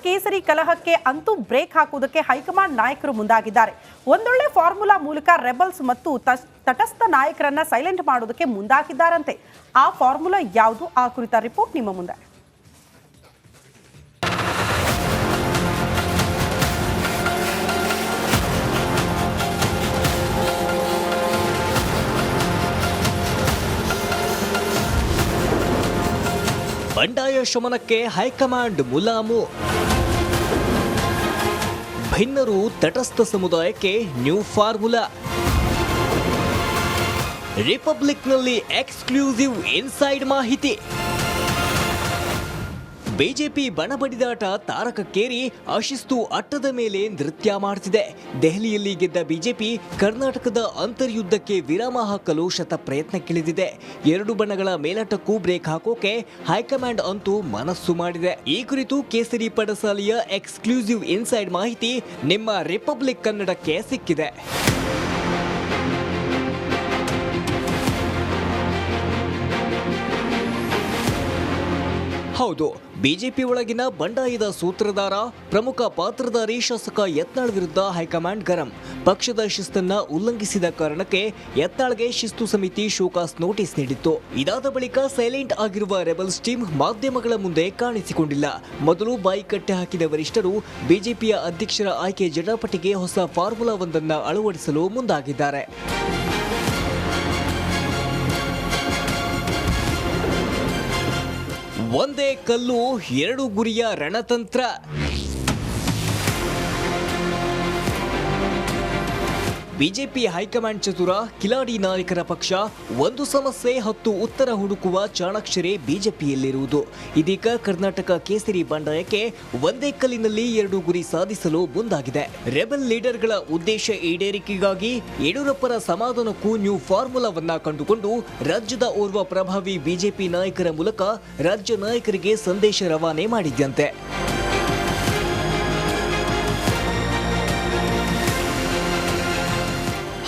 ಕೇಸರಿ ಕಲಹಕ್ಕೆ ಅಂತೂ ಬ್ರೇಕ್ ಹಾಕುವುದಕ್ಕೆ ಹೈಕಮಾಂಡ್ ನಾಯಕರು ಮುಂದಾಗಿದ್ದಾರೆ. ಒಂದೊಳ್ಳೆ ಫಾರ್ಮುಲಾ ಮೂಲಕ ರೆಬಲ್ಸ್ ಮತ್ತು ತಟಸ್ಥ ನಾಯಕರನ್ನ ಸೈಲೆಂಟ್ ಮಾಡೋದಕ್ಕೆ ಮುಂದಾಗಿದ್ದಾರಂತೆ. ಆ ಫಾರ್ಮುಲಾ ಯಾವುದು? ಆ ಕುರಿತ ರಿಪೋರ್ಟ್ ನಿಮ್ಮ ಮುಂದೆ. ಬಂಡಾಯ ಶಮನಕ್ಕೆ ಹೈಕಮಾಂಡ್ ಮುಲಾಮು, ಭಿನ್ನರು ತಟಸ್ಥ ಸಮುದಾಯಕ್ಕೆ ನ್ಯೂ ಫಾರ್ಮುಲಾ, ರಿಪಬ್ಲಿಕ್ನಲ್ಲಿ ಎಕ್ಸ್ಕ್ಲೂಸಿವ್ ಇನ್ಸೈಡ್ ಮಾಹಿತಿ. ಬಿಜೆಪಿ ಬಣಬಡಿದಾಟ ತಾರಕಕ್ಕೇರಿ ಅಶಿಸ್ತು ಅಟ್ಟದ ಮೇಲೆ ನೃತ್ಯ ಮಾಡ್ತಿದೆ. ದೆಹಲಿಯಲ್ಲಿ ಗೆದ್ದ ಬಿಜೆಪಿ ಕರ್ನಾಟಕದ ಅಂತರ್ಯುದ್ಧಕ್ಕೆ ವಿರಾಮ ಹಾಕಲು ಶತ ಪ್ರಯತ್ನಕ್ಕಿಳಿದಿದೆ. ಎರಡು ಬಣಗಳ ಮೇಲಾಟಕ್ಕೂ ಬ್ರೇಕ್ ಹಾಕೋಕೆ ಹೈಕಮಾಂಡ್ ಅಂತೂ ಮನಸ್ಸು ಮಾಡಿದೆ. ಈ ಕುರಿತು ಕೇಸರಿ ಪಡಸಾಲೆಯ ಎಕ್ಸ್ಕ್ಲೂಸಿವ್ ಇನ್ಸೈಡ್ ಮಾಹಿತಿ ನಿಮ್ಮ ರಿಪಬ್ಲಿಕ್ ಕನ್ನಡಕ್ಕೆ ಸಿಕ್ಕಿದೆ. ಹೌದು, ಬಿಜೆಪಿ ಒಳಗಿನ ಬಂಡಾಯದ ಸೂತ್ರಧಾರ, ಪ್ರಮುಖ ಪಾತ್ರಧಾರಿ ಶಾಸಕ ಯತ್ನಾಳ್ ವಿರುದ್ಧ ಹೈಕಮಾಂಡ್ ಗರಂ. ಪಕ್ಷದ ಶಿಸ್ತನ್ನ ಉಲ್ಲಂಘಿಸಿದ ಕಾರಣಕ್ಕೆ ಯತ್ನಾಳ್ಗೆ ಶಿಸ್ತು ಸಮಿತಿ ಶೋಕಾಸ್ ನೋಟಿಸ್ ನೀಡಿತ್ತು. ಇದಾದ ಬಳಿಕ ಸೈಲೆಂಟ್ ಆಗಿರುವ ರೆಬಲ್ಸ್ ಟೀಮ್ ಮಾಧ್ಯಮಗಳ ಮುಂದೆ ಕಾಣಿಸಿಕೊಂಡಿಲ್ಲ. ಮೊದಲು ಬಾಯಿ ಕಟ್ಟೆ ಹಾಕಿದ ವರಿಷ್ಠರು ಬಿಜೆಪಿಯ ಅಧ್ಯಕ್ಷರ ಆಯ್ಕೆ ಜಟಾಪಟಿಗೆ ಹೊಸ ಫಾರ್ಮುಲಾವೊಂದನ್ನು ಅಳವಡಿಸಲು ಮುಂದಾಗಿದ್ದಾರೆ. ಒಂದೇ ಕಲ್ಲು ಎರಡು ಗುರಿಯ ರಣತಂತ್ರ. ಬಿಜೆಪಿ ಹೈಕಮಾಂಡ್ ಚತುರ, ಕಿಲಾಡಿ ನಾಯಕರ ಪಕ್ಷ. ಒಂದು ಸಮಸ್ಯೆ 10 ಉತ್ತರ ಹುಡುಕುವ ಚಾಣಾಕ್ಷರೇ ಬಿಜೆಪಿಯಲ್ಲಿರುವುದು. ಇದೀಗ ಕರ್ನಾಟಕ ಕೇಸರಿ ಬಂಡಾಯಕ್ಕೆ ಒಂದೇ ಕಲ್ಲಿನಲ್ಲಿ 2 ಗುರಿ ಸಾಧಿಸಲು ಮುಂದಾಗಿದೆ. ರೆಬಲ್ ಲೀಡರ್ಗಳ ಉದ್ದೇಶ ಈಡೇರಿಕೆಗಾಗಿ ಯಡಿಯೂರಪ್ಪರ ಸಮಾಧಾನಕ್ಕೂ ನ್ಯೂ ಫಾರ್ಮುಲಾವನ್ನ ಕಂಡುಕೊಂಡು ರಾಜ್ಯದ ಓರ್ವ ಪ್ರಭಾವಿ ಬಿಜೆಪಿ ನಾಯಕರ ಮೂಲಕ ರಾಜ್ಯ ನಾಯಕರಿಗೆ ಸಂದೇಶ ರವಾನೆ ಮಾಡಿದ್ದಂತೆ.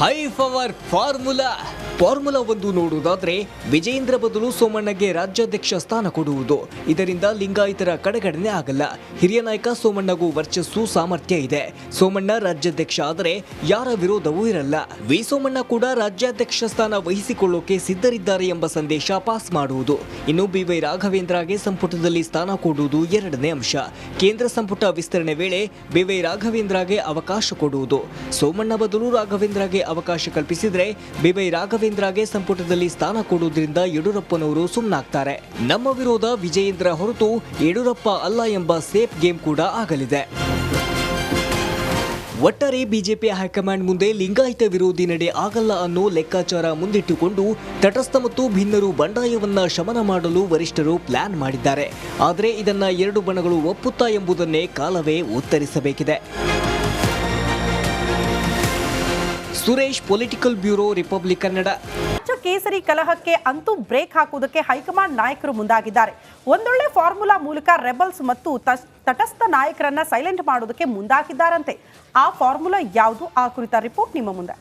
ಹೈ ಪವರ್ ಫಾರ್ಮುಲಾ ಒಂದು ನೋಡುವುದಾದ್ರೆ ವಿಜೇಂದ್ರ ಬದಲು ಸೋಮಣ್ಣಗೆ ರಾಜ್ಯಾಧ್ಯಕ್ಷ ಸ್ಥಾನ ಕೊಡುವುದು. ಇದರಿಂದ ಲಿಂಗಾಯತರ ಕಡೆಗಣನೆ ಆಗಲ್ಲ. ಹಿರಿಯ ನಾಯಕ ಸೋಮಣ್ಣಗೂ ವರ್ಚಸ್ಸು, ಸಾಮರ್ಥ್ಯ ಇದೆ. ಸೋಮಣ್ಣ ರಾಜ್ಯಾಧ್ಯಕ್ಷ ಆದರೆ ಯಾರ ವಿರೋಧವೂ ಇರಲ್ಲ. ವಿ ಸೋಮಣ್ಣ ಕೂಡ ರಾಜ್ಯಾಧ್ಯಕ್ಷ ಸ್ಥಾನ ವಹಿಸಿಕೊಳ್ಳೋಕೆ ಸಿದ್ಧರಿದ್ದಾರೆ ಎಂಬ ಸಂದೇಶ ಪಾಸ್ ಮಾಡುವುದು. ಇನ್ನು BY ರಾಘವೇಂದ್ರಗೆ ಸಂಪುಟದಲ್ಲಿ ಸ್ಥಾನ ಕೊಡುವುದು ಎರಡನೇ ಅಂಶ. ಕೇಂದ್ರ ಸಂಪುಟ ವಿಸ್ತರಣೆ ವೇಳೆ BY ರಾಘವೇಂದ್ರಗೆ ಅವಕಾಶ ಕೊಡುವುದು. ಸೋಮಣ್ಣ ಬದಲು ರಾಘವೇಂದ್ರಗೆ ಅವಕಾಶ ಕಲ್ಪಿಸಿದ್ರೆ BY ರಾಘವೇಂದ್ರಗೆ ಸಂಪುಟದಲ್ಲಿ ಸ್ಥಾನ ಕೊಡುವುದರಿಂದ ಯಡಿಯೂರಪ್ಪನವರು ಸುಮ್ಮನಾಗ್ತಾರೆ. ನಮ್ಮ ವಿರೋಧ ವಿಜಯೇಂದ್ರ ಹೊರತು ಯಡಿಯೂರಪ್ಪ ಅಲ್ಲ ಎಂಬ ಸೇಫ್ ಗೇಮ್ ಕೂಡ ಆಗಲಿದೆ. ಒಟ್ಟಾರೆ ಬಿಜೆಪಿ ಹೈಕಮಾಂಡ್ ಮುಂದೆ ಲಿಂಗಾಯತ ವಿರೋಧಿ ನಡೆ ಆಗಲ್ಲ ಅನ್ನೋ ಲೆಕ್ಕಾಚಾರ ಮುಂದಿಟ್ಟುಕೊಂಡು ತಟಸ್ಥ ಮತ್ತು ಭಿನ್ನರು ಬಂಡಾಯವನ್ನ ಶಮನ ಮಾಡಲು ವರಿಷ್ಠರು ಪ್ಲಾನ್ ಮಾಡಿದ್ದಾರೆ. ಆದರೆ ಇದನ್ನ ಎರಡು ಬಣಗಳು ಒಪ್ಪುತ್ತಾ ಎಂಬುದನ್ನೇ ಕಾಲವೇ ಉತ್ತರಿಸಬೇಕಿದೆ. Suresh, political bureau, Republic Kannada. ಕೇಸರಿ ಕಲಹಕ್ಕೆ ಅಂತೂ ಬ್ರೇಕ್ ಹಾಕುವುದಕ್ಕೆ ಹೈಕಮಾಂಡ್ ನಾಯಕರು ಮುಂದಾಗಿದ್ದಾರೆ. ಒಂದೊಳ್ಳೆ ಫಾರ್ಮುಲಾ ಮೂಲಕ ರೆಬಲ್ಸ್ ಮತ್ತು ತಟಸ್ಥ ನಾಯಕರನ್ನ ಸೈಲೆಂಟ್ ಮಾಡೋದಕ್ಕೆ ಮುಂದಾಗಿದ್ದಾರಂತೆ. ಆ ಫಾರ್ಮುಲಾ ಯಾವುದು? ಆ ಕುರಿತ ರಿಪೋರ್ಟ್ ನಿಮ್ಮ ಮುಂದೆ.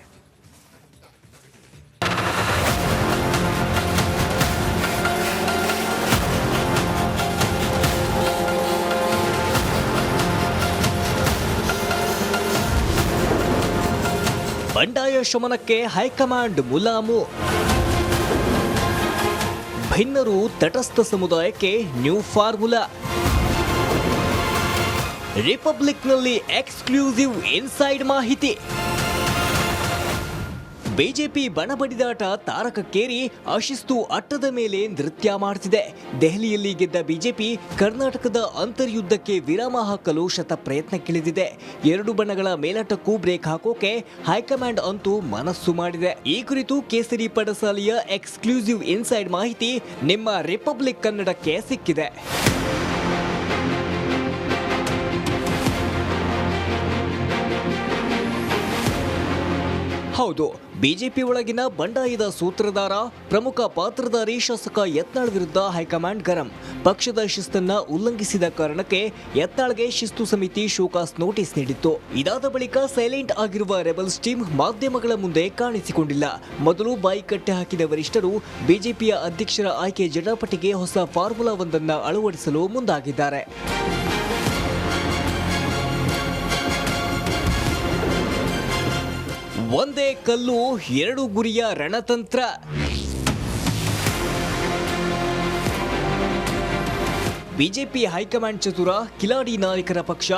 ಬಂಡಾಯ ಶಮನಕ್ಕೆ ಹೈಕಮಾಂಡ್ ಮುಲಾಮು, ಭಿನ್ನರು ತಟಸ್ಥ ಸಮುದಾಯಕ್ಕೆ ನ್ಯೂ ಫಾರ್ಮುಲಾ, ರಿಪಬ್ಲಿಕ್ನಲ್ಲಿ ಎಕ್ಸ್ಕ್ಲೂಸಿವ್ ಇನ್ಸೈಡ್ ಮಾಹಿತಿ. ಬಿಜೆಪಿ ಬಣಬಡಿದಾಟ ತಾರಕಕ್ಕೇರಿ ಅಶಿಸ್ತು ಅಟ್ಟದ ಮೇಲೆ ನೃತ್ಯ ಮಾಡ್ತಿದೆ. ದೆಹಲಿಯಲ್ಲಿ ಗೆದ್ದ ಬಿಜೆಪಿ ಕರ್ನಾಟಕದ ಅಂತರ್ಯುದ್ಧಕ್ಕೆ ವಿರಾಮ ಹಾಕಲು ಶತ ಪ್ರಯತ್ನಕ್ಕಿಳಿದಿದೆ. ಎರಡು ಬಣಗಳ ಮೇಲಾಟಕ್ಕೂ ಬ್ರೇಕ್ ಹಾಕೋಕೆ ಹೈಕಮಾಂಡ್ ಅಂತೂ ಮನಸ್ಸು ಮಾಡಿದೆ. ಈ ಕುರಿತು ಕೇಸರಿ ಪಡಸಾಲೆಯ ಎಕ್ಸ್ಕ್ಲೂಸಿವ್ ಇನ್ಸೈಡ್ ಮಾಹಿತಿ ನಿಮ್ಮ ರಿಪಬ್ಲಿಕ್ ಕನ್ನಡಕ್ಕೆ ಸಿಕ್ಕಿದೆ. ಹೌದು, ಬಿಜೆಪಿ ಒಳಗಿನ ಬಂಡಾಯದ ಸೂತ್ರಧಾರ, ಪ್ರಮುಖ ಪಾತ್ರಧಾರಿ ಶಾಸಕ ಯತ್ನಾಳ್ ವಿರುದ್ಧ ಹೈಕಮಾಂಡ್ ಗರಂ. ಪಕ್ಷದ ಶಿಸ್ತನ್ನ ಉಲ್ಲಂಘಿಸಿದ ಕಾರಣಕ್ಕೆ ಯತ್ನಾಳ್ಗೆ ಶಿಸ್ತು ಸಮಿತಿ ಶೋಕಾಸ್ ನೋಟಿಸ್ ನೀಡಿತ್ತು. ಇದಾದ ಬಳಿಕ ಸೈಲೆಂಟ್ ಆಗಿರುವ ರೆಬಲ್ಸ್ ಟೀಮ್ ಮಾಧ್ಯಮಗಳ ಮುಂದೆ ಕಾಣಿಸಿಕೊಂಡಿಲ್ಲ. ಮೊದಲು ಬಾಯಿ ಕಟ್ಟೆ ಹಾಕಿದ ವರಿಷ್ಠರು ಬಿಜೆಪಿಯ ಅಧ್ಯಕ್ಷರ ಆಯ್ಕೆ ಜಟಾಪಟಿಗೆ ಹೊಸ ಫಾರ್ಮುಲಾವೊಂದನ್ನು ಅಳವಡಿಸಲು ಮುಂದಾಗಿದ್ದಾರೆ. ಒಂದೇ ಕಲ್ಲು ಎರಡು ಗುರಿಯ ರಣತಂತ್ರ. ಬಿಜೆಪಿ ಹೈಕಮಾಂಡ್ ಚತುರ, ಕಿಲಾಡಿ ನಾಯಕರ ಪಕ್ಷ,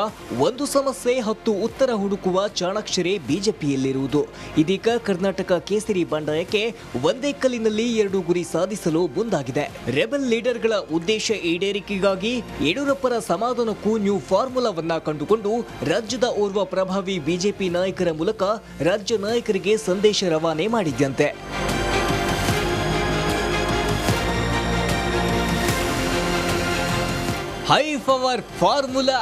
ಒಂದು ಸಮಸ್ಯೆ 10 ಉತ್ತರ ಹುಡುಕುವ ಚಾಣಾಕ್ಷರೇ ಬಿಜೆಪಿಯಲ್ಲಿರುವುದು. ಇದೀಗ ಕರ್ನಾಟಕ ಕೇಸರಿ ಬಂಡಾಯಕ್ಕೆ ಒಂದೇ ಕಲ್ಲಿನಲ್ಲಿ 2 ಗುರಿ ಸಾಧಿಸಲು ಮುಂದಾಗಿದೆ. ರೆಬೆಲ್ ಲೀಡರ್ಗಳ ಉದ್ದೇಶ ಈಡೇರಿಕೆಗಾಗಿ ಯಡಿಯೂರಪ್ಪರ ಸಮಾಧಾನಕ್ಕೂ ನ್ಯೂ ಫಾರ್ಮುಲಾವನ್ನ ಕಂಡುಕೊಂಡು ರಾಜ್ಯದ ಓರ್ವ ಪ್ರಭಾವಿ ಬಿಜೆಪಿ ನಾಯಕರ ಮೂಲಕ ರಾಜ್ಯ ನಾಯಕರಿಗೆ ಸಂದೇಶ ರವಾನೆ ಮಾಡಿದ್ದಂತೆ. ಹೈ ಪವರ್ ಫಾರ್ಮುಲಾ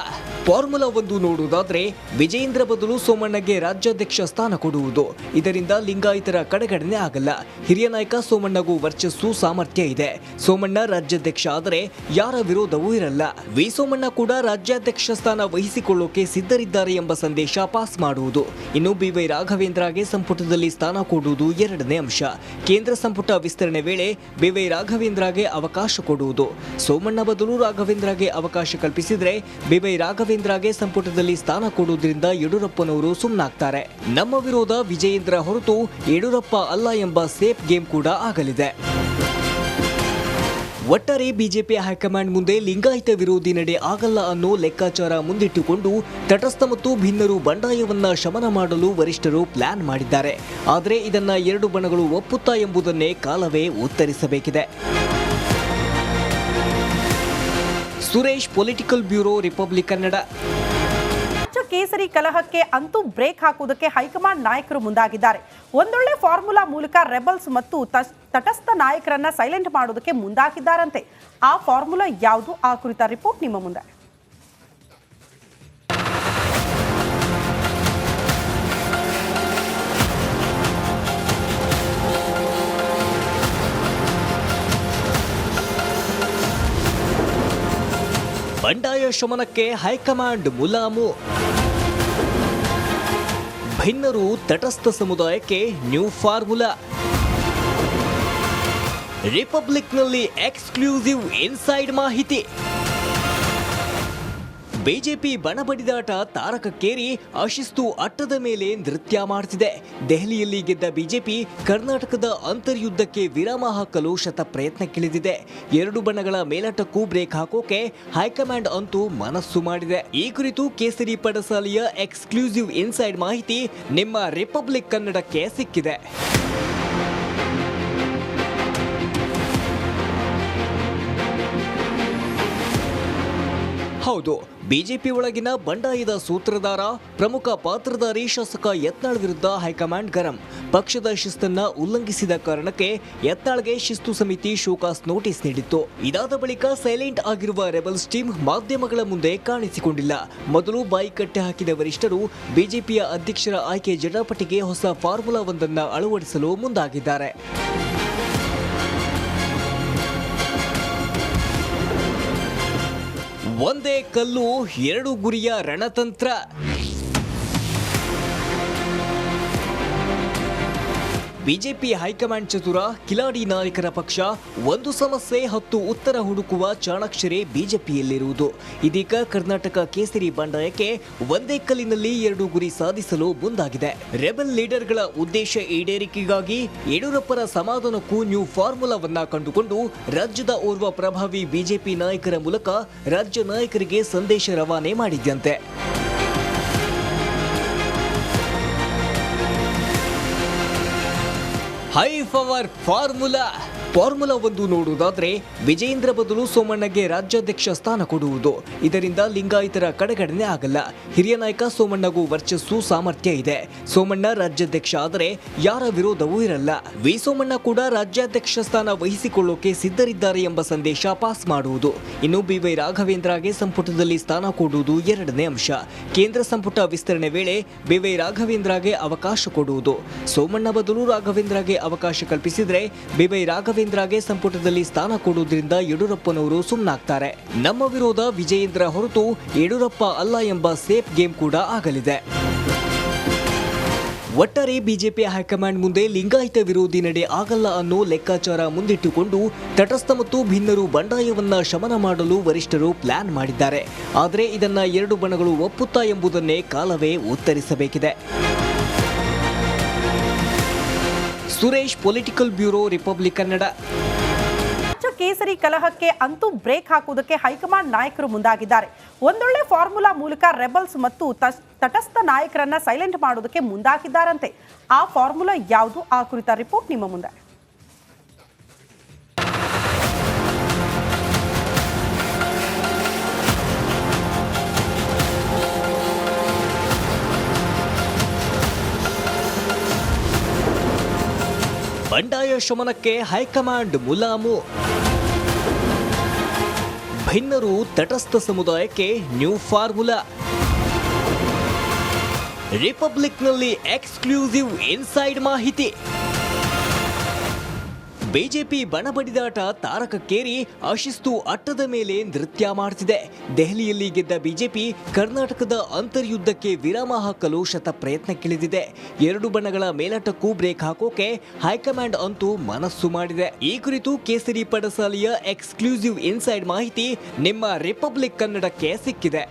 ಒಂದು ನೋಡುವುದಾದ್ರೆ ವಿಜೇಂದ್ರ ಬದಲು ಸೋಮಣ್ಣಗೆ ರಾಜ್ಯಾಧ್ಯಕ್ಷ ಸ್ಥಾನ ಕೊಡುವುದು. ಇದರಿಂದ ಲಿಂಗಾಯತರ ಕಡೆಗಣನೆ ಆಗಲ್ಲ. ಹಿರಿಯ ನಾಯಕ ಸೋಮಣ್ಣಗೂ ವರ್ಚಸ್ಸು, ಸಾಮರ್ಥ್ಯ ಇದೆ. ಸೋಮಣ್ಣ ರಾಜ್ಯಾಧ್ಯಕ್ಷ ಆದರೆ ಯಾರ ವಿರೋಧವೂ ಇರಲ್ಲ. ವಿ ಸೋಮಣ್ಣ ಕೂಡ ರಾಜ್ಯಾಧ್ಯಕ್ಷ ಸ್ಥಾನ ವಹಿಸಿಕೊಳ್ಳೋಕೆ ಸಿದ್ಧರಿದ್ದಾರೆ ಎಂಬ ಸಂದೇಶ ಪಾಸ್ ಮಾಡುವುದು. ಇನ್ನು BY ರಾಘವೇಂದ್ರಗೆ ಸಂಪುಟದಲ್ಲಿ ಸ್ಥಾನ ಕೊಡುವುದು ಎರಡನೇ ಅಂಶ. ಕೇಂದ್ರ ಸಂಪುಟ ವಿಸ್ತರಣೆ ವೇಳೆ BY ರಾಘವೇಂದ್ರಗೆ ಅವಕಾಶ ಕೊಡುವುದು. ಸೋಮಣ್ಣ ಬದಲು ರಾಘವೇಂದ್ರಗೆ ಅವಕಾಶ ಕಲ್ಪಿಸಿದ್ರೆ BY ರಾಘವೇಂದ್ರಗೆ ಸಂಪುಟದಲ್ಲಿ ಸ್ಥಾನ ಕೊಡುವುದರಿಂದ ಯಡಿಯೂರಪ್ಪನವರು ಸುಮ್ಮನಾಗ್ತಾರೆ. ನಮ್ಮ ವಿರೋಧ ವಿಜಯೇಂದ್ರ ಹೊರತು ಯಡಿಯೂರಪ್ಪ ಅಲ್ಲ ಎಂಬ ಸೇಫ್ ಗೇಮ್ ಕೂಡ ಆಗಲಿದೆ. ಒಟ್ಟಾರೆ ಬಿಜೆಪಿ ಹೈಕಮಾಂಡ್ ಮುಂದೆ ಲಿಂಗಾಯತ ವಿರೋಧಿ ನಡೆ ಆಗಲ್ಲ ಅನ್ನೋ ಲೆಕ್ಕಾಚಾರ ಮುಂದಿಟ್ಟುಕೊಂಡು ತಟಸ್ಥ ಮತ್ತು ಭಿನ್ನರು ಬಂಡಾಯವನ್ನ ಶಮನ ಮಾಡಲು ವರಿಷ್ಠರು ಪ್ಲಾನ್ ಮಾಡಿದ್ದಾರೆ. ಆದರೆ ಇದನ್ನ ಎರಡು ಬಣಗಳು ಒಪ್ಪುತ್ತಾ ಎಂಬುದನ್ನೇ ಕಾಲವೇ ಉತ್ತರಿಸಬೇಕಿದೆ. Suresh, political bureau, Republic Kannada. ಕೇಸರಿ ಕಲಹಕ್ಕೆ ಅಂತೂ ಬ್ರೇಕ್ ಹಾಕುವುದಕ್ಕೆ ಹೈಕಮಾಂಡ್ ನಾಯಕರು ಮುಂದಾಗಿದ್ದಾರೆ. ಒಂದೊಳ್ಳೆ ಫಾರ್ಮುಲಾ ಮೂಲಕ ರೆಬಲ್ಸ್ ಮತ್ತು ತಟಸ್ಥ ನಾಯಕರನ್ನ ಸೈಲೆಂಟ್ ಮಾಡೋದಕ್ಕೆ ಮುಂದಾಗಿದ್ದಾರಂತೆ. ಆ ಫಾರ್ಮುಲಾ ಯಾವುದು? ಆ ಕುರಿತ ರಿಪೋರ್ಟ್ ನಿಮ್ಮ ಮುಂದೆ. ಬಂಡಾಯ ಶಮನಕ್ಕೆ ಹೈಕಮಾಂಡ್ ಮುಲಾಮು. ಭಿನ್ನರು ತಟಸ್ಥ ಸಮುದಾಯಕ್ಕೆ ನ್ಯೂ ಫಾರ್ಮುಲಾ. ರಿಪಬ್ಲಿಕ್ನಲ್ಲಿ ಎಕ್ಸ್ಕ್ಲೂಸಿವ್ ಇನ್ಸೈಡ್ ಮಾಹಿತಿ. ಬಿಜೆಪಿ ಬಣಬಡಿದಾಟ ತಾರಕಕ್ಕೇರಿ ಅಶಿಸ್ತು ಅಟ್ಟದ ಮೇಲೆ ನೃತ್ಯ ಮಾಡುತ್ತಿದೆ. ದೆಹಲಿಯಲ್ಲಿ ಗೆದ್ದ ಬಿಜೆಪಿ ಕರ್ನಾಟಕದ ಅಂತರ್ಯುದ್ಧಕ್ಕೆ ವಿರಾಮ ಹಾಕಲು ಶತ ಪ್ರಯತ್ನಕ್ಕಿಳಿದಿದೆ. ಎರಡು ಬಣಗಳ ಮೇಲಾಟಕ್ಕೂ ಬ್ರೇಕ್ ಹಾಕೋಕೆ ಹೈಕಮಾಂಡ್ ಅಂತೂ ಮನಸ್ಸು ಮಾಡಿದೆ. ಈ ಕುರಿತು ಕೇಸರಿ ಪಡಸಾಲೆಯ ಎಕ್ಸ್ಕ್ಲೂಸಿವ್ ಇನ್ಸೈಡ್ ಮಾಹಿತಿ ನಿಮ್ಮ ರಿಪಬ್ಲಿಕ್ ಕನ್ನಡಕ್ಕೆ ಸಿಕ್ಕಿದೆ. ಹೌದು, ಬಿಜೆಪಿ ಒಳಗಿನ ಬಂಡಾಯದ ಸೂತ್ರಧಾರ, ಪ್ರಮುಖ ಪಾತ್ರಧಾರಿ ಶಾಸಕ ಯತ್ನಾಳ್ ವಿರುದ್ಧ ಹೈಕಮಾಂಡ್ ಗರಂ. ಪಕ್ಷದ ಶಿಸ್ತನ್ನ ಉಲ್ಲಂಘಿಸಿದ ಕಾರಣಕ್ಕೆ ಯತ್ನಾಳ್ಗೆ ಶಿಸ್ತು ಸಮಿತಿ ಶೋಕಾಸ್ ನೋಟಿಸ್ ನೀಡಿತ್ತು. ಇದಾದ ಬಳಿಕ ಸೈಲೆಂಟ್ ಆಗಿರುವ ರೆಬಲ್ಸ್ ಟೀಮ್ ಮಾಧ್ಯಮಗಳ ಮುಂದೆ ಕಾಣಿಸಿಕೊಂಡಿಲ್ಲ. ಮೊದಲು ಬಾಯಿ ಕಟ್ಟೆ ಹಾಕಿದ ವರಿಷ್ಠರು ಬಿಜೆಪಿಯ ಅಧ್ಯಕ್ಷರ ಆಯ್ಕೆ ಜಟಾಪಟಿಗೆ ಹೊಸ ಫಾರ್ಮುಲಾವೊಂದನ್ನು ಅಳವಡಿಸಲು ಮುಂದಾಗಿದ್ದಾರೆ. ಒಂದೇ ಕಲ್ಲು ಎರಡು ಗುರಿಯ ರಣತಂತ್ರ. ಬಿಜೆಪಿ ಹೈಕಮಾಂಡ್ ಚತುರ, ಕಿಲಾಡಿ ನಾಯಕರ ಪಕ್ಷ, ಒಂದು ಸಮಸ್ಯೆ 10 ಉತ್ತರ ಹುಡುಕುವ ಚಾಣಾಕ್ಷರೇ ಬಿಜೆಪಿಯಲ್ಲಿರುವುದು. ಇದೀಗ ಕರ್ನಾಟಕ ಕೇಸರಿ ಬಂಡಾಯಕ್ಕೆ ಒಂದೇ ಕಲ್ಲಿನಲ್ಲಿ 2 ಗುರಿ ಸಾಧಿಸಲು ಮುಂದಾಗಿದೆ. ರೆಬೆಲ್ ಲೀಡರ್ಗಳ ಉದ್ದೇಶ ಈಡೇರಿಕೆಗಾಗಿ ಯಡಿಯೂರಪ್ಪರ ಸಮಾಧಾನಕ್ಕೂ ನ್ಯೂ ಫಾರ್ಮುಲಾವನ್ನ ಕಂಡುಕೊಂಡು ರಾಜ್ಯದ ಓರ್ವ ಪ್ರಭಾವಿ ಬಿಜೆಪಿ ನಾಯಕರ ಮೂಲಕ ರಾಜ್ಯ ನಾಯಕರಿಗೆ ಸಂದೇಶ ರವಾನೆ ಮಾಡಿದ್ದಂತೆ. ಹೈ ಪವರ್ ಫಾರ್ಮುಲಾ ಒಂದು ನೋಡುವುದಾದ್ರೆ ವಿಜೇಂದ್ರ ಬದಲು ಸೋಮಣ್ಣಗೆ ರಾಜ್ಯಾಧ್ಯಕ್ಷ ಸ್ಥಾನ ಕೊಡುವುದು. ಇದರಿಂದ ಲಿಂಗಾಯತರ ಕಡೆಗಣನೆ ಆಗಲ್ಲ. ಹಿರಿಯ ನಾಯಕ ಸೋಮಣ್ಣಗೂ ವರ್ಚಸ್ಸು, ಸಾಮರ್ಥ್ಯ ಇದೆ. ಸೋಮಣ್ಣ ರಾಜ್ಯಾಧ್ಯಕ್ಷ ಆದರೆ ಯಾರ ವಿರೋಧವೂ ಇರಲ್ಲ. ವಿ ಸೋಮಣ್ಣ ಕೂಡ ರಾಜ್ಯಾಧ್ಯಕ್ಷ ಸ್ಥಾನ ವಹಿಸಿಕೊಳ್ಳೋಕೆ ಸಿದ್ಧರಿದ್ದಾರೆ ಎಂಬ ಸಂದೇಶ ಪಾಸ್ ಮಾಡುವುದು. ಇನ್ನು BY ರಾಘವೇಂದ್ರಗೆ ಸಂಪುಟದಲ್ಲಿ ಸ್ಥಾನ ಕೊಡುವುದು ಎರಡನೇ ಅಂಶ. ಕೇಂದ್ರ ಸಂಪುಟ ವಿಸ್ತರಣೆ ವೇಳೆ BY ರಾಘವೇಂದ್ರಗೆ ಅವಕಾಶ ಕೊಡುವುದು. ಸೋಮಣ್ಣ ಬದಲು ರಾಘವೇಂದ್ರಗೆ ಅವಕಾಶ ಕಲ್ಪಿಸಿದ್ರೆ BY ರಾಘವೇಂದ್ರಗೆ ಸಂಪುಟದಲ್ಲಿ ಸ್ಥಾನ ಕೊಡುವುದರಿಂದ ಯಡಿಯೂರಪ್ಪನವರು ಸುಮ್ಮನಾಗ್ತಾರೆ. ನಮ್ಮ ವಿರೋಧ ವಿಜಯೇಂದ್ರ ಹೊರತು ಯಡಿಯೂರಪ್ಪ ಅಲ್ಲ ಎಂಬ ಸೇಫ್ ಗೇಮ್ ಕೂಡ ಆಗಲಿದೆ. ಒಟ್ಟಾರೆ ಬಿಜೆಪಿ ಹೈಕಮಾಂಡ್ ಮುಂದೆ ಲಿಂಗಾಯತ ವಿರೋಧಿ ನಡೆ ಆಗಲ್ಲ ಅನ್ನೋ ಲೆಕ್ಕಾಚಾರ ಮುಂದಿಟ್ಟುಕೊಂಡು ತಟಸ್ಥ ಮತ್ತು ಭಿನ್ನರು ಬಂಡಾಯವನ್ನ ಶಮನ ಮಾಡಲು ವರಿಷ್ಠರು ಪ್ಲಾನ್ ಮಾಡಿದ್ದಾರೆ. ಆದರೆ ಇದನ್ನ ಎರಡು ಬಣಗಳು ಒಪ್ಪುತ್ತಾ ಎಂಬುದನ್ನೇ ಕಾಲವೇ ಉತ್ತರಿಸಬೇಕಿದೆ. Suresh political bureau Republic Kannada. ರಾಜ್ಯ ಕೇಸರಿ ಕಲಹಕ್ಕೆ ಅಂತೂ ಬ್ರೇಕ್ ಹಾಕುವುದಕ್ಕೆ ಹೈಕಮಾಂಡ್ ನಾಯಕರು ಮುಂದಾಗಿದ್ದಾರೆ. ಒಂದೊಳ್ಳೆ ಫಾರ್ಮುಲಾ ಮೂಲಕ ರೆಬಲ್ಸ್ ಮತ್ತು ತಟಸ್ಥ ನಾಯಕರನ್ನ ಸೈಲೆಂಟ್ ಮಾಡೋದಕ್ಕೆ ಮುಂದಾಗಿದ್ದಾರಂತೆ. ಆ ಫಾರ್ಮುಲಾ ಯಾವುದು? ಆ ಕುರಿತ ರಿಪೋರ್ಟ್ ನಿಮ್ಮ ಮುಂದೆ. ಬಂಡಾಯ ಶಮನಕ್ಕೆ ಹೈಕಮಾಂಡ್ ಮುಲಾಮು. ಭಿನ್ನರು ತಟಸ್ಥ ಸಮುದಾಯಕ್ಕೆ ನ್ಯೂ ಫಾರ್ಮುಲಾ. ರಿಪಬ್ಲಿಕ್ನಲ್ಲಿ ಎಕ್ಸ್ಕ್ಲೂಸಿವ್ ಇನ್ಸೈಡ್ ಮಾಹಿತಿ. ಬಿಜೆಪಿ ಬಣಬಡಿದಾಟ ತಾರಕಕ್ಕೇರಿ ಅಶಿಸ್ತು ಅಟ್ಟದ ಮೇಲೆ ನೃತ್ಯ ಮಾಡುತ್ತಿದೆ. ದೆಹಲಿಯಲ್ಲಿ ಗೆದ್ದ ಬಿಜೆಪಿ ಕರ್ನಾಟಕದ ಅಂತರ್ಯುದ್ಧಕ್ಕೆ ವಿರಾಮ ಹಾಕಲು ಶತ ಪ್ರಯತ್ನಕ್ಕಿಳಿದಿದೆ. ಎರಡು ಬಣಗಳ ಮೇಲಾಟಕ್ಕೂ ಬ್ರೇಕ್ ಹಾಕೋಕೆ ಹೈಕಮಾಂಡ್ ಅಂತೂ ಮನಸ್ಸು ಮಾಡಿದೆ. ಈ ಕುರಿತು ಕೇಸರಿ ಪಡಸಾಲೆಯ ಎಕ್ಸ್ಕ್ಲೂಸಿವ್ ಇನ್ಸೈಡ್ ಮಾಹಿತಿ ನಿಮ್ಮ ರಿಪಬ್ಲಿಕ್ ಕನ್ನಡಕ್ಕೆ ಸಿಕ್ಕಿದೆ.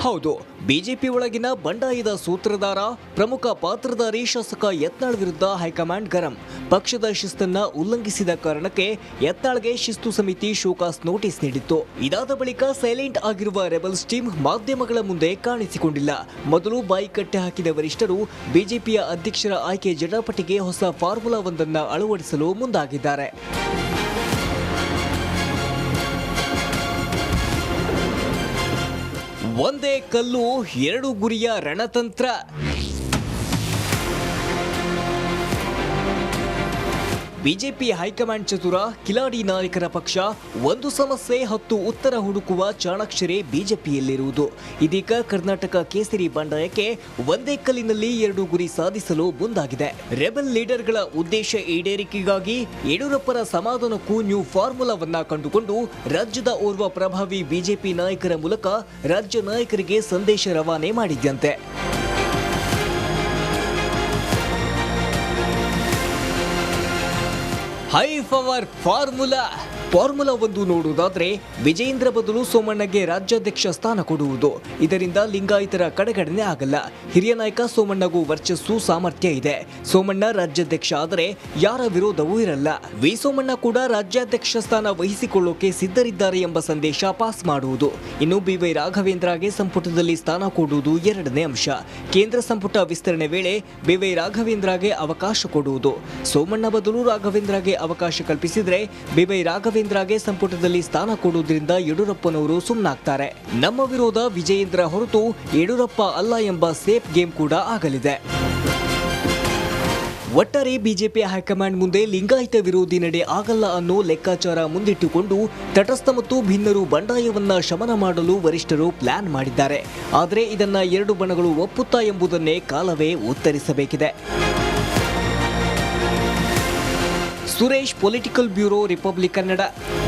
ಹೌದು, ಬಿಜೆಪಿ ಒಳಗಿನ ಬಂಡಾಯದ ಸೂತ್ರಧಾರ, ಪ್ರಮುಖ ಪಾತ್ರಧಾರಿ ಶಾಸಕ ಯತ್ನಾಳ್ ವಿರುದ್ಧ ಹೈಕಮಾಂಡ್ ಗರಂ. ಪಕ್ಷದ ಶಿಸ್ತನ್ನ ಉಲ್ಲಂಘಿಸಿದ ಕಾರಣಕ್ಕೆ ಯತ್ನಾಳ್ಗೆ ಶಿಸ್ತು ಸಮಿತಿ ಶೋಕಾಸ್ ನೋಟಿಸ್ ನೀಡಿತ್ತು. ಇದಾದ ಬಳಿಕ ಸೈಲೆಂಟ್ ಆಗಿರುವ ರೆಬಲ್ಸ್ ಟೀಮ್ ಮಾಧ್ಯಮಗಳ ಮುಂದೆ ಕಾಣಿಸಿಕೊಂಡಿಲ್ಲ. ಮೊದಲು ಬಾಯಿ ಕಟ್ಟೆ ಹಾಕಿದ ವರಿಷ್ಠರು ಬಿಜೆಪಿಯ ಅಧ್ಯಕ್ಷರ ಆಯ್ಕೆ ಜಟಾಪಟಿಗೆ ಹೊಸ ಫಾರ್ಮುಲಾವೊಂದನ್ನು ಅಳವಡಿಸಲು ಮುಂದಾಗಿದ್ದಾರೆ. ಒಂದೇ ಕಲ್ಲು ಎರಡು ಗುರಿಯ ರಣತಂತ್ರ. ಬಿಜೆಪಿ ಹೈಕಮಾಂಡ್ ಚತುರ, ಕಿಲಾಡಿ ನಾಯಕರ ಪಕ್ಷ. ಒಂದು ಸಮಸ್ಯೆ 10 ಉತ್ತರ ಹುಡುಕುವ ಚಾಣಾಕ್ಷರೇ ಬಿಜೆಪಿಯಲ್ಲಿರುವುದು. ಇದೀಗ ಕರ್ನಾಟಕ ಕೇಸರಿ ಬಂಡಾಯಕ್ಕೆ ಒಂದೇ ಕಲ್ಲಿನಲ್ಲಿ 2 ಗುರಿ ಸಾಧಿಸಲು ಮುಂದಾಗಿದೆ. ರೆಬೆಲ್ ಲೀಡರ್ಗಳ ಉದ್ದೇಶ ಈಡೇರಿಕೆಗಾಗಿ ಯಡಿಯೂರಪ್ಪರ ಸಮಾಧಾನಕ್ಕೂ ನ್ಯೂ ಫಾರ್ಮುಲಾವನ್ನ ಕಂಡುಕೊಂಡು ರಾಜ್ಯದ ಓರ್ವ ಪ್ರಭಾವಿ ಬಿಜೆಪಿ ನಾಯಕರ ಮೂಲಕ ರಾಜ್ಯ ನಾಯಕರಿಗೆ ಸಂದೇಶ ರವಾನೆ ಮಾಡಿದ್ದಂತೆ. ಹೈ ಪವರ್ ಫಾರ್ಮುಲಾ ಒಂದು ನೋಡುವುದಾದ್ರೆ ವಿಜಯೇಂದ್ರ ಬದಲು ಸೋಮಣ್ಣಗೆ ರಾಜ್ಯಾಧ್ಯಕ್ಷ ಸ್ಥಾನ ಕೊಡುವುದು. ಇದರಿಂದ ಲಿಂಗಾಯತರ ಕಡೆಗಣನೆ ಆಗಲ್ಲ. ಹಿರಿಯ ನಾಯಕ ಸೋಮಣ್ಣಗೂ ವರ್ಚಸ್ಸು, ಸಾಮರ್ಥ್ಯ ಇದೆ. ಸೋಮಣ್ಣ ರಾಜ್ಯಾಧ್ಯಕ್ಷ ಆದರೆ ಯಾರ ವಿರೋಧವೂ ಇರಲ್ಲ. ವಿ ಸೋಮಣ್ಣ ಕೂಡ ರಾಜ್ಯಾಧ್ಯಕ್ಷ ಸ್ಥಾನ ವಹಿಸಿಕೊಳ್ಳೋಕೆ ಸಿದ್ಧರಿದ್ದಾರೆ ಎಂಬ ಸಂದೇಶ ಪಾಸ್ ಮಾಡುವುದು. ಇನ್ನು ಬಿ.ವೈ. ರಾಘವೇಂದ್ರಗೆ ಸಂಪುಟದಲ್ಲಿ ಸ್ಥಾನ ಕೊಡುವುದು ಎರಡನೇ ಅಂಶ. ಕೇಂದ್ರ ಸಂಪುಟ ವಿಸ್ತರಣೆ ವೇಳೆ ಬಿ.ವೈ. ರಾಘವೇಂದ್ರಗೆ ಅವಕಾಶ ಕೊಡುವುದು. ಸೋಮಣ್ಣ ಬದಲು ರಾಘವೇಂದ್ರಗೆ ಅವಕಾಶ ಕಲ್ಪಿಸಿದ್ರೆ ಬಿ.ವೈ. ರಾಘವೇಂದ್ರಗೆ ಸಂಪುಟದಲ್ಲಿ ಸ್ಥಾನ ಕೊಡುವುದರಿಂದ ಯಡಿಯೂರಪ್ಪನವರು ಸುಮ್ಮನಾಗ್ತಾರೆ. ನಮ್ಮ ವಿರೋಧ ವಿಜಯೇಂದ್ರ ಹೊರತು ಯಡಿಯೂರಪ್ಪ ಅಲ್ಲ ಎಂಬ ಸೇಫ್ ಗೇಮ್ ಕೂಡ ಆಗಲಿದೆ. ಒಟ್ಟಾರೆ ಬಿಜೆಪಿ ಹೈಕಮಾಂಡ್ ಮುಂದೆ ಲಿಂಗಾಯತ ವಿರೋಧಿ ನಡೆ ಆಗಲ್ಲ ಅನ್ನೋ ಲೆಕ್ಕಾಚಾರ ಮುಂದಿಟ್ಟುಕೊಂಡು ತಟಸ್ಥ ಮತ್ತು ಭಿನ್ನರು ಬಂಡಾಯವನ್ನ ಶಮನ ಮಾಡಲು ವರಿಷ್ಠರು ಪ್ಲಾನ್ ಮಾಡಿದ್ದಾರೆ. ಆದರೆ ಇದನ್ನ ಎರಡು ಬಣಗಳು ಒಪ್ಪುತ್ತಾ ಎಂಬುದನ್ನೇ ಕಾಲವೇ ಉತ್ತರಿಸಬೇಕಿದೆ. Suresh political bureau Republic Kannada.